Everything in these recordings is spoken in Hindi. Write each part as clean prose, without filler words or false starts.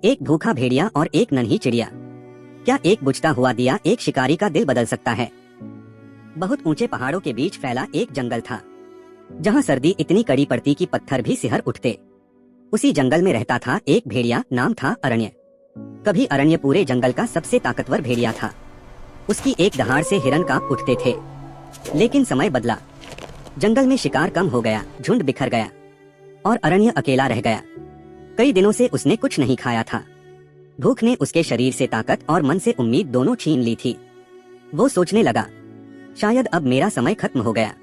एक भूखा भेड़िया और एक नन्ही चिड़िया। क्या एक बुझता हुआ दिया एक शिकारी का दिल बदल सकता है? बहुत ऊंचे पहाड़ों के बीच फैला एक जंगल था, जहां सर्दी इतनी कड़ी पड़ती कि पत्थर भी सिहर उठते। उसी जंगल में रहता था एक भेड़िया, नाम था अरण्य। कभी अरण्य पूरे जंगल का सबसे ताकतवर भेड़िया था। उसकी एक दहाड़ से हिरन कांप उठते थे। लेकिन समय बदला, जंगल में शिकार कम हो गया, झुंड बिखर गया और अरण्य अकेला रह गया। कई दिनों से उसने कुछ नहीं खाया था। भूख ने उसके शरीर से ताकत और मन से उम्मीद दोनों छीन ली थी। वो सोचने लगा, शायद अब मेरा समय खत्म हो गया।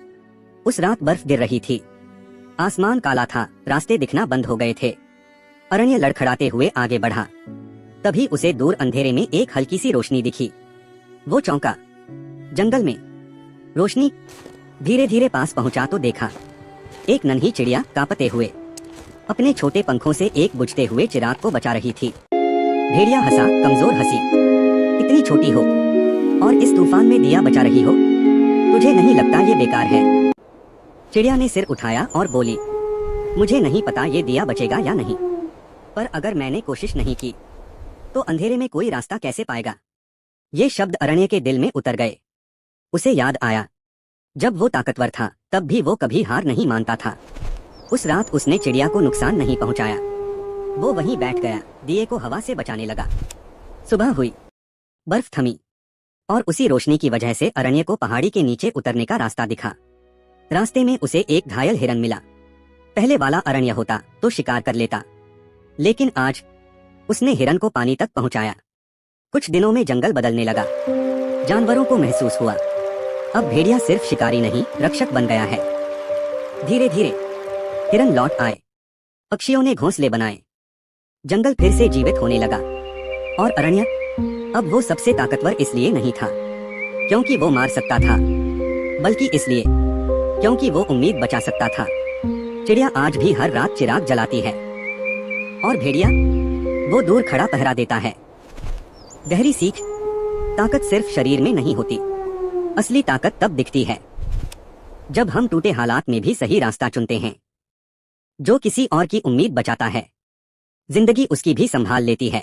उस रात बर्फ गिर रही थी, आसमान काला था, रास्ते दिखना बंद हो गए थे। अरण्य लड़खड़ाते हुए आगे बढ़ा। तभी उसे दूर अंधेरे में एक हल्की सी रोशनी दिखी। वो चौंका। जंगल में रोशनी धीरे धीरे पास पहुंचा तो देखा एक नन्ही चिड़िया कांपते हुए अपने छोटे पंखों से एक बुझते हुए चिराग को बचा रही थी। भेड़िया हंसा, कमजोर हंसी। इतनी छोटी हो और इस तूफान में दिया बचा रही हो, तुझे नहीं लगता ये बेकार है? चिड़िया ने सिर उठाया और बोली, मुझे नहीं पता ये दिया बचेगा या नहीं, पर अगर मैंने कोशिश नहीं की तो अंधेरे में कोई रास्ता कैसे पाएगा? ये शब्द अरण्य के दिल में उतर गए। उसे याद आया, जब वो ताकतवर था तब भी वो कभी हार नहीं मानता था। उस रात उसने चिड़िया को नुकसान नहीं पहुंचाया। वो वहीं बैठ गया, दिए को हवा से बचाने लगा। सुबह हुई, बर्फ थमी और उसी रोशनी की वजह से अरण्य को पहाड़ी के नीचे उतरने का रास्ता दिखा। रास्ते में उसे एक घायल हिरन मिला। पहले वाला अरण्य होता तो शिकार कर लेता, लेकिन आज उसने हिरन को पानी तक पहुंचाया। कुछ दिनों में जंगल बदलने लगा। जानवरों को महसूस हुआ, अब भेड़िया सिर्फ शिकारी नहीं, रक्षक बन गया है। धीरे धीरे हिरन लौट आए, पक्षियों ने घोंसले बनाए, जंगल फिर से जीवित होने लगा। और अरण्य अब वो सबसे ताकतवर इसलिए नहीं था क्योंकि वो मार सकता था, बल्कि इसलिए क्योंकि वो उम्मीद बचा सकता था। चिड़िया आज भी हर रात चिराग जलाती है और भेड़िया वो दूर खड़ा पहरा देता है। गहरी सीख, ताकत सिर्फ शरीर में नहीं होती, असली ताकत तब दिखती है जब हम टूटे हालात में भी सही रास्ता चुनते हैं। जो किसी और की उम्मीद बचाता है, जिंदगी उसकी भी संभाल लेती है।